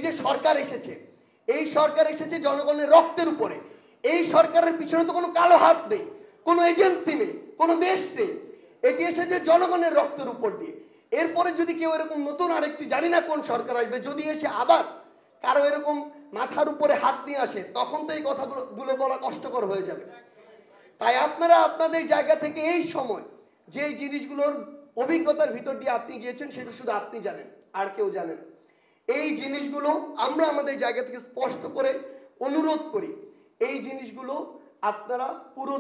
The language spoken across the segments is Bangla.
যে সরকার এসেছে, এই সরকার এসেছে জনগণের রক্তের উপরে। এই সরকারের পিছনে তো কোনো কালো হাত নেই, কোনো এজেন্সি নেই, কোনো দেশ নেই। এটি এসেছে জনগণের রক্তের উপর দিয়ে। এরপরে যদি কেউ এরকম নতুন আরেকটি, জানি না কোন সরকার আসবে, যদি এসে আবার কারো এরকম মাথার উপরে হাত নিয়ে আসে, তখন তো এই কথাগুলো বলা কষ্টকর হয়ে যাবে। তাই আপনারা আপনাদের জায়গা থেকে এই সময় যে জিনিসগুলোর অভিজ্ঞতার ভিতর দিয়ে আপনি গিয়েছেন, সেটা শুধু আপনি জানেন, আর কেউ জানেন। এই জিনিসগুলো আমরা আমাদের জায়গা থেকে স্পষ্ট করে অনুরোধ করি, এই জিনিসগুলো আপনারা পুরো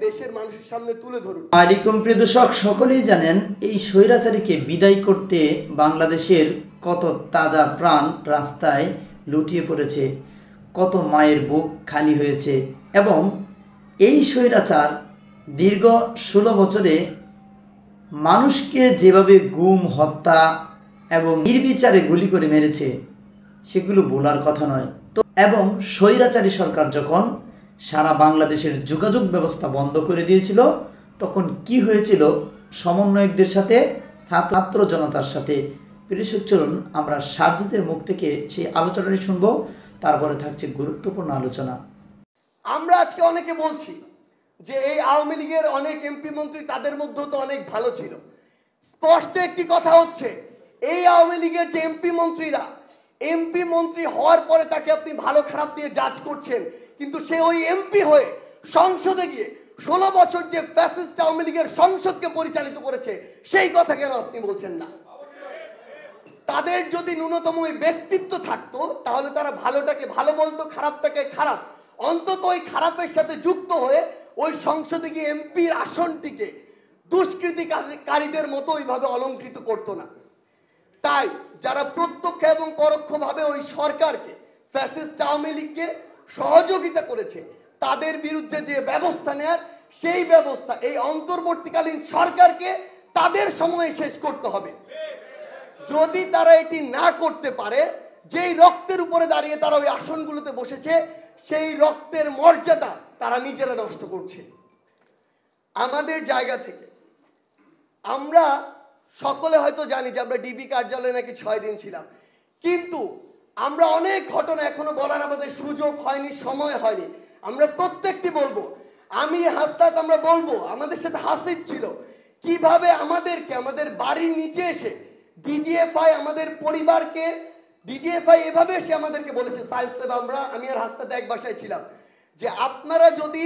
দেশের মানুষের সামনে তুলে ধরুন। আলাইকুম প্রিয় দর্শক, সকলেই জানেন এই স্বৈরাচারীকে বিদায় করতে বাংলাদেশের কত তাজা প্রাণ রাস্তায় লুটিয়ে পড়েছে, কত মায়ের বুক খালি হয়েছে। এবং এই স্বৈরাচার দীর্ঘ 16 বছরে মানুষকে যেভাবে গুম, হত্যা এবং নির্বিচারে গুলি করে মেরেছে, সেগুলো বলার কথা নয়। তো এবং স্বৈরাচারী সরকার যখন সারা বাংলাদেশের যোগাযোগ ব্যবস্থা বন্ধ করে দিয়েছিল, তখন কি হয়েছিল সমন্বয়কদের সাথে, ছাত্র জনতার সাথে। প্রিয় চলুন আমরা সারজিতের মুখ থেকে সেই আলোচনাটি শুনব, তারপরে থাকছে গুরুত্বপূর্ণ আলোচনা। আমরা আজকে অনেকে বলছি যে এই আওয়ামী লীগের অনেক এমপি মন্ত্রী, তাদের মধ্যেও তো অনেক ভালো ছিল। স্পষ্ট একটি কথা হচ্ছে, এই আওয়ামী লীগের যে এমপি মন্ত্রীরা, এমপি মন্ত্রী হওয়ার পরে তাকে আপনি ভালো খারাপ দিয়ে জাজ করছেন, কিন্তু সে ওই এমপি হয়ে সংসদে গিয়ে 16 বছর যে ফ্যাসিস্ট আওয়ামী লীগের সংসদকে পরিচালিত করেছে, সেই কথা কেন আপনি বলছেন না? তাদের যদি ন্যূনতম ওই ব্যক্তিত্ব থাকতো, তাহলে তারা ভালোটাকে ভালো বলতো, খারাপটাকে খারাপ। অন্তত ওই খারাপের সাথে যুক্ত হয়ে ওই সংসদে গিয়ে এমপির আসনটিকে দুষ্কৃতিকারীদের মতো ওইভাবে অলঙ্কৃত করতো না। তাই যারা প্রত্যক্ষ এবং পরোক্ষভাবে ওই সরকারকে, ফ্যাসিস্ট আওয়ামী লীগকে সহযোগিতা করেছে, তাদের বিরুদ্ধে যে ব্যবস্থা নেয়ার, সেই ব্যবস্থা এই অন্তর্বর্তীকালীন সরকারকে তাদের সময়ে শেষ করতে হবে। যদি তারা এটি না করতে পারে, যেই রক্তের উপরে দাঁড়িয়ে তারা ওই আসনগুলোতে বসেছে, সেই রক্তের মর্যাদা তারা নিজেরা নষ্ট করছে। আমাদের জায়গা থেকে আমরা সকলে হয়তো জানি যে আমরা ডিবি কার্যালয়ে নাকি 6 দিন ছিলাম, কিন্তু আমরা অনেক ঘটনা এখনো বলার আমাদের সুযোগ হয়নি, সময় হয়নি। আমরা প্রত্যেকটি বলবো, আমি হাসনাত, আমরা বলবো আমাদের সাথে হাসিব ছিল, কিভাবে আমাদেরকে আমাদের বাড়ির নিচে এসে ডিজিএফআই আমাদের পরিবারকে, ডিজিএফআই এভাবে এসে আমাদেরকে বলেছে, সায়েন্স ল্যাব, আমি আর হাসনাত এক বাসায় ছিলাম, যে আপনারা যদি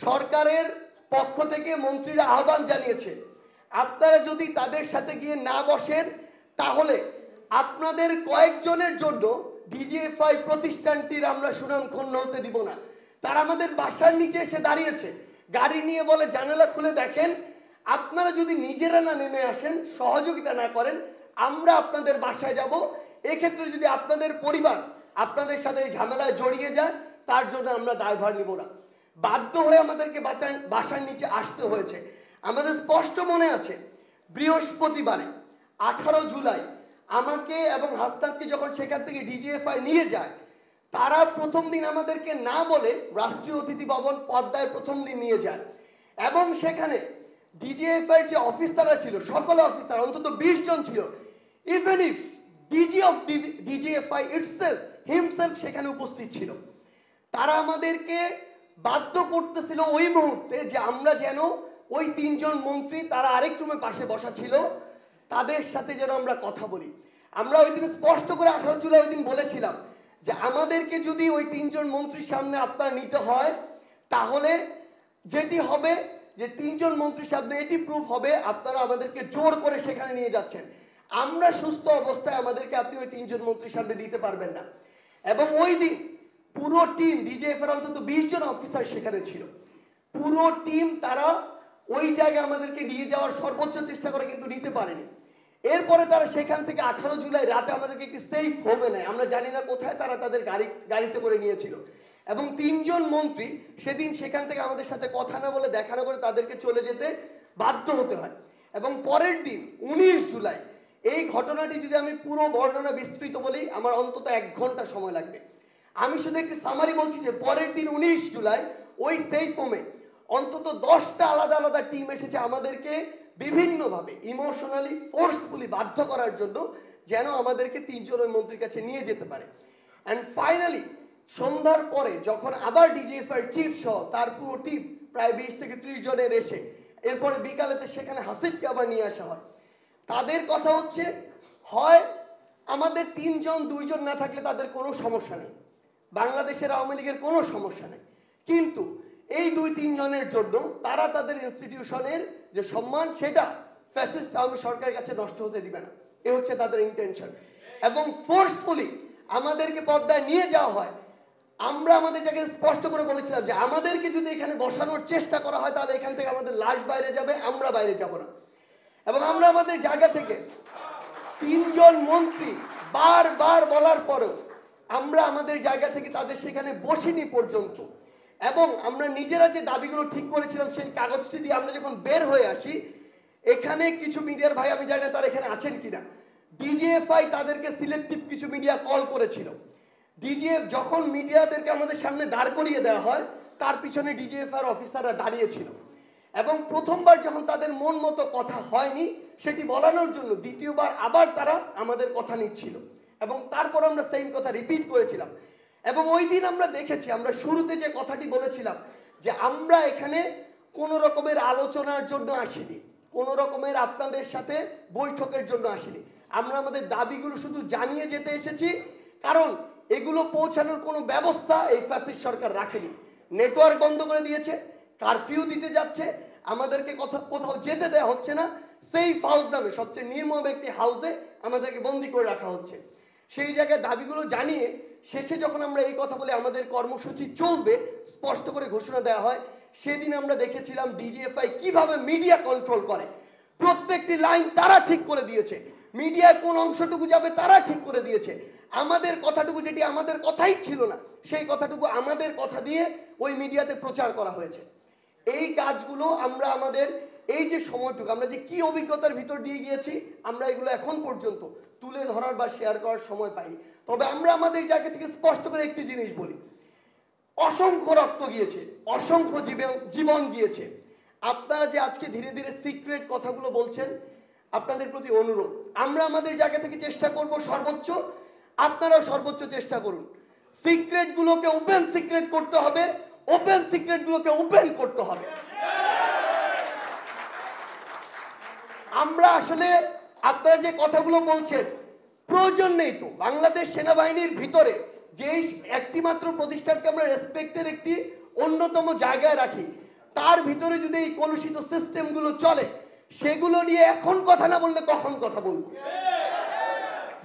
সরকারের পক্ষ থেকে মন্ত্রীরা আহ্বান জানিয়েছে, আপনারা যদি তাদের সাথে গিয়ে না বসেন, তাহলে আপনাদের কয়েকজনের জন্য ডিজিএফআই প্রতিষ্ঠানটির আমরা সুনাম ক্ষুণ্ণ হতে দিব না। তারা আমাদের বাসার নিচে এসে দাঁড়িয়েছে, গাড়ি নিয়ে বলে জানালা খুলে দেখেন, আপনারা যদি নিজেরা না নেমে আসেন, সহযোগিতা না করেন, আমরা আপনাদের বাসায় যাব। এক্ষেত্রে যদি আপনাদের পরিবার আপনাদের সাথে ঝামেলায় জড়িয়ে যায়, তার জন্য আমরা দায়ভার নিব না। বাধ্য হয়ে আমাদেরকে বাসার নিচে আসতে হয়েছে। আমাদের স্পষ্ট মনে আছে, বৃহস্পতিবারে 18 জুলাই আমাকে এবং হাসনাতকে যখন সেখান থেকে ডিজিএফআই নিয়ে যায়, তারা প্রথম দিন আমাদেরকে না বলে রাষ্ট্রীয় অতিথি ভবন পদ্মায় প্রথম দিন নিয়ে যায়, এবং সেখানে ডিজিএফআই যে অফিসাররা ছিল, সকল অফিসার অন্তত 20 জন ছিল। Even if DG of DGFI itself himself সেখানে উপস্থিত ছিল। তারা আমাদেরকে বাধ্য করতেছিল ওই মুহূর্তে যে আমরা যেন ওই 3 জন মন্ত্রী, তারা আরেক রুমে পাশে বসা ছিল, তাদের সাথে যেন আমরা কথা বলি। আমরা ওই দিন স্পষ্ট করে 18 জুলাই ওই দিন বলেছিলাম যে আমাদেরকে যদি ওই 3 জন মন্ত্রীর সামনে আপনার নিতে হয়, তাহলে যেটি হবে যে 3 জন মন্ত্রীর সামনে এটি প্রুফ হবে আপনারা আমাদেরকে জোর করে সেখানে নিয়ে যাচ্ছেন। আমরা সুস্থ অবস্থায় আমাদেরকে আপনি ওই 3 জন মন্ত্রীর সামনে দিতে পারবেন না। এবং ওই দিন পুরো টিম, ডিজিএফ এর অন্তত 20 জন অফিসার সেখানে ছিল, পুরো টিম তারা ওই জায়গায় আমাদেরকে নিয়ে যাওয়ার সর্বোচ্চ চেষ্টা করে, কিন্তু নিতে পারেনি। এরপরে তারা সেখান থেকে 18 জুলাই রাতে আমাদেরকে একটি সেফ হোমে নেয়, আমরা জানি না কোথায়, তারা তাদের গাড়িতে করে নিয়েছিল। এবং 3 জন মন্ত্রী সেদিন সেখান থেকে আমাদের সাথে কথা না বলে, দেখা না করে তাদেরকে চলে যেতে বাধ্য হতে হয়। এবং পরের দিন 19 জুলাই, এই ঘটনাটি যদি আমি পুরো বর্ণনা বিস্তৃত বলি, আমার অন্তত 1 ঘন্টা সময় লাগবে। আমি শুধু একটি সামারি বলছি যে পরের দিন 19 জুলাই ওই সেফ হোমে অন্তত 10টা আলাদা আলাদা টিম এসেছে আমাদেরকে বিভিন্নভাবে ইমোশনালি ফোর্সফুলি বাধ্য করার জন্য যেন আমাদেরকে 3 জন ওই মন্ত্রীর কাছে নিয়ে যেতে পারে। অ্যান্ড ফাইনালি সন্ধ্যার পরে যখন আবার ডিজিএফআই চিফ সহ তার পুরো টিম প্রায় 20 থেকে 30 জনের এসে এরপরে বিকালেতে সেখানে হাসিবকে আবার নিয়ে আসা হয়। তাদের কথা হচ্ছে হয় আমাদের 3 জন 2 জন না থাকলে তাদের কোনো সমস্যা নেই, বাংলাদেশের আওয়ামী লীগের কোনো সমস্যা নেই, কিন্তু এই 2-3 জনের জন্য তারা তাদের ইনস্টিটিউশনের যে সম্মান সেটা ফ্যাসিস্ট আওয়ামী সরকারের কাছে নষ্ট হতে দিবে না, এ হচ্ছে তাদের ইন্টেনশন। এবং ফোর্সফুলি আমাদেরকে পর্দায় নিয়ে যাওয়া হয়। আমরা আমাদের জায়গায় স্পষ্ট করে বলেছিলাম যে আমাদেরকে যদি এখানে বসানোর চেষ্টা করা হয় তাহলে এখান থেকে আমাদের লাশ বাইরে যাবে, আমরা বাইরে যাব না। এবং আমরা আমাদের জায়গা থেকে 3 জন মন্ত্রী বারবার বলার পরেও আমরা আমাদের জায়গা থেকে তাদের সেখানে বসিনি পর্যন্ত। এবং আমরা নিজেরা যে দাবিগুলো ঠিক করেছিলাম সেই কাগজটি দিয়ে আমরা যখন বের হয়ে আসি, এখানে কিছু মিডিয়ার ভাই, আমি জানি না তারা এখানে আছেন কিনা, ডিজিএফআই তাদেরকে সিলেক্টিভ কিছু মিডিয়া কল করেছিল। ডিজিএফ যখন মিডিয়াদেরকে আমাদের সামনে দাঁড় করিয়ে দেওয়া হয় তার পিছনে ডিজিএফআই অফিসাররা দাঁড়িয়েছিল। এবং প্রথমবার যখন তাদের মন মতো কথা হয়নি সেটি বলানোর জন্য দ্বিতীয়বার আবার তারা আমাদের কথা নিচ্ছিল এবং তারপর আমরা সেম কথা রিপিট করেছিলাম। এবং ওই দিন আমরা দেখেছি, আমরা শুরুতে যে কথাটি বলেছিলাম যে আমরা এখানে কোনো রকমের আলোচনার জন্য আসিনি, কোনো রকমের আপনাদের সাথে বৈঠকের জন্য আসিনি, আমরা আমাদের দাবিগুলো শুধু জানিয়ে যেতে এসেছি। কারণ এগুলো পৌঁছানোর কোনো ব্যবস্থা এই ফ্যাসিস্ট সরকার রাখেনি। নেটওয়ার্ক বন্ধ করে দিয়েছে, কারফিউ দিতে যাচ্ছে, আমাদেরকে কোথাও যেতে দেওয়া হচ্ছে না, সেই হাউস নামে সবচেয়ে নির্মম একটি হাউসে আমাদেরকে বন্দি করে রাখা হচ্ছে। সেই জায়গায় দাবিগুলো জানিয়ে শেষে যখন আমরা এই কথা বলে আমাদের কর্মসূচি চলবে স্পষ্ট করে ঘোষণা দেওয়া হয়, সেদিন আমরা দেখেছিলাম ডিজিএফআই কিভাবে মিডিয়া কন্ট্রোল করে। প্রত্যেকটি লাইন তারা ঠিক করে দিয়েছে, মিডিয়ায় কোন অংশটুকু যাবে তারা ঠিক করে দিয়েছে। আমাদের কথাটুকু, যেটি আমাদের কথাই ছিল না, সেই কথাটুকু আমাদের কথা দিয়ে ওই মিডিয়াতে প্রচার করা হয়েছে। এই কাজগুলো আমরা আমাদের এই যে সময়টুকু আমরা যে কি অভিজ্ঞতার ভিতর দিয়ে গিয়েছি, আমরা এগুলো এখন পর্যন্ত তুলে ধরার বা শেয়ার করার সময় পাইনি। তবে আমরা আমাদের জায়গা থেকে স্পষ্ট করে একটি জিনিস বলি, অসংখ্য রক্ত গিয়েছে, অসংখ্য জীবন গিয়েছে। আপনারা যে আজকে ধীরে ধীরে সিক্রেট কথাগুলো বলছেন, আপনাদের প্রতি অনুরোধ, আমরা আমাদের জায়গা থেকে চেষ্টা করব সর্বোচ্চ, আপনারাও সর্বোচ্চ চেষ্টা করুন। সিক্রেটগুলোকে ওপেন সিক্রেট করতে হবে, ওপেন সিক্রেটগুলোকে ওপেন করতে হবে। আমরা আসলে আপনারা যে কথাগুলো বলছেন প্রয়োজন নেই তো। বাংলাদেশ সেনাবাহিনীর ভিতরে যে একটি মাত্র প্রতিষ্ঠানকে আমরা রেসপেক্টের একটি অন্যতম জায়গায় রাখি, তার ভিতরে যদি এই কলুষিত সিস্টেমগুলো চলে, সেগুলো নিয়ে এখন কথা না বললে কখন কথা বলবো?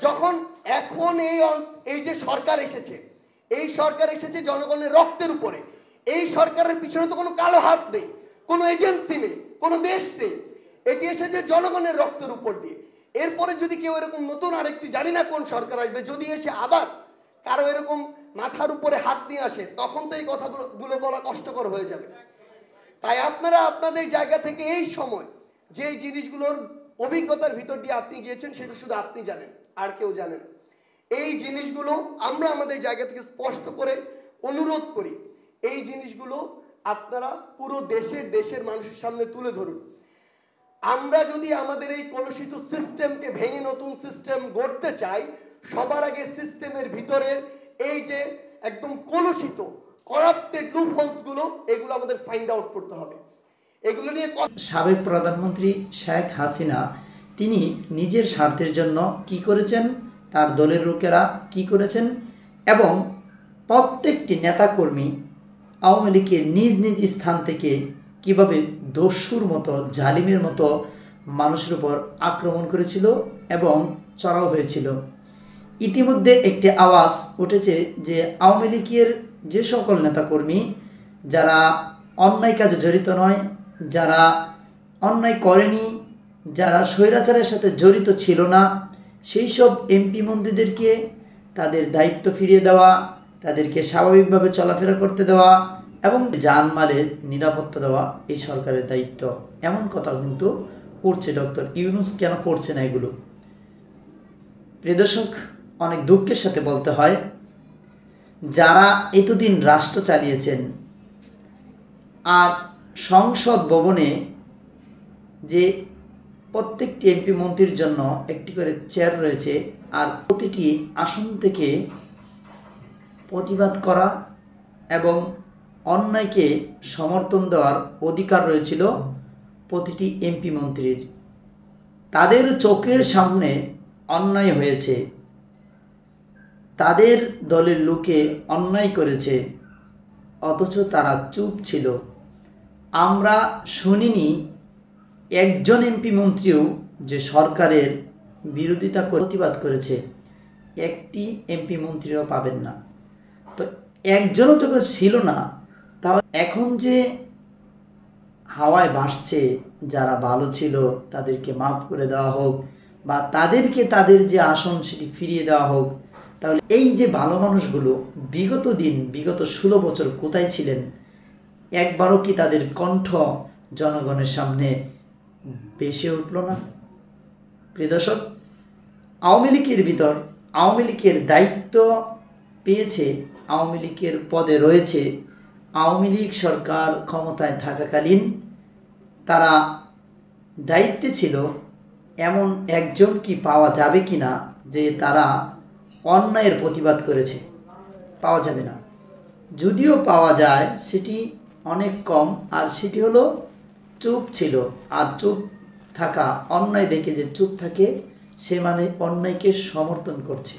যখন এখন এই যে সরকার এসেছে, এই সরকার এসেছে জনগণের রক্তের উপরে। এই সরকারের পিছনে তো কোনো কালো হাত নেই, কোনো এজেন্সি নেই, কোনো দেশ নেই, এটি এসেছে জনগণের রক্তের উপর দিয়ে। এরপরে যদি কেউ এরকম নতুন আরেকটি, জানি না কোন সরকার আসবে, যদি এসে আবার কারো এরকম মাথার উপরে হাত নিয়ে আসে, তখন তো এই কথাগুলো বলা কষ্টকর হয়ে যাবে। তাই আপনারা আপনাদের জায়গা থেকে এই সময় যে জিনিসগুলোর অভিজ্ঞতার ভিতর দিয়ে আপনি গিয়েছেন, সেটা শুধু আপনি জানেন, আর কেউ জানেন। এই জিনিসগুলো আমরা আমাদের জায়গা থেকে স্পষ্ট করে অনুরোধ করি, এই জিনিসগুলো আপনারা পুরো দেশের মানুষের সামনে তুলে ধরুন। আমরা যদি আমাদের এই কলুষিত সিস্টেমকে ভেঙে নতুন সিস্টেম গড়তে চাই, সবার আগে সিস্টেমের ভিতরের এই যে একদম কলুষিত করাপ্টেড লুপহোলসগুলো, এগুলো আমাদের ফাইন্ড আউট করতে হবে। এগুলো নিয়ে সাবেক প্রধানমন্ত্রী শেখ হাসিনা তিনি নিজের স্বার্থের জন্য কি করেছেন, তার দলের লোকেরা কি করেছেন, এবং প্রত্যেকটি নেতাকর্মী আওয়ামী লীগের নিজ নিজ স্থান থেকে কিভাবে দস্যুর মতো, জালিমের মতো মানুষের উপর আক্রমণ করেছিল এবং চড়াও হয়েছিল। ইতিমধ্যে একটি আওয়াজ উঠেছে যে আওয়ামী লীগের যে সকল নেতাকর্মী যারা অন্যায় কাজে জড়িত নয়, যারা অন্যায় করেনি, যারা স্বৈরাচারের সাথে জড়িত ছিল না, সেই সব এমপি মন্ত্রীদেরকে তাদের দায়িত্ব ফিরিয়ে দেওয়া, তাদেরকে স্বাভাবিকভাবে চলাফেরা করতে দেওয়া এবং জানমালের নিরাপত্তা দেওয়া এই সরকারের দায়িত্ব। এমন কথা কিন্তু করছে ডক্টর ইউনূস। কেন করছে না এগুলো? প্রিয় দর্শক, অনেক দুঃখের সাথে বলতে হয়, যারা এতদিন রাষ্ট্র চালিয়েছেন আর সংসদ ভবনে যে প্রত্যেকটি এমপি মন্ত্রীর জন্য একটি করে চেয়ার রয়েছে, আর প্রতিটি আসন থেকে প্রতিবাদ করা এবং অন্যায়কে সমর্থন দেওয়ার অধিকার রয়েছিল প্রতিটি এমপি মন্ত্রীর। তাদের চোখের সামনে অন্যায় হয়েছে, তাদের দলের লোকে অন্যায় করেছে, অথচ তারা চুপ ছিল। আমরা শুনিনি একজন এমপি মন্ত্রীও যে সরকারের বিরোধিতা প্রতিবাদ করেছে, একটি এমপি মন্ত্রীও পাবেন না। তো একজনও যখন ছিল না, তাহলে এখন যে হাওয়ায় ভাসছে যারা ভালো ছিল তাদেরকে মাফ করে দেওয়া হোক, বা তাদেরকে তাদের যে আসন সেটি ফিরিয়ে দেওয়া হোক, তাহলে এই যে ভালো মানুষগুলো বিগত 16 বছর কোথায় ছিলেন? একবারও কি তাদের কণ্ঠ জনগণের সামনে ভেসে উঠল না? প্রিয় দর্শক, আওয়ামী লীগের দায়িত্ব পেয়েছে, আওয়ামী লীগের পদে রয়েছে। আওয়ামী লীগ সরকার ক্ষমতায় থাকাকালীন তারা দায়িত্বে ছিল, এমন একজন কি পাওয়া যাবে কি না যে তারা অন্যায়ের প্রতিবাদ করেছে? পাওয়া যাবে না। যদিও পাওয়া যায় সেটি অনেক কম, আর সেটি হলো চুপ ছিল। আর চুপ থাকা, অন্যায় দেখে যে চুপ থাকে, সে মানে অন্যায়কে সমর্থন করছে।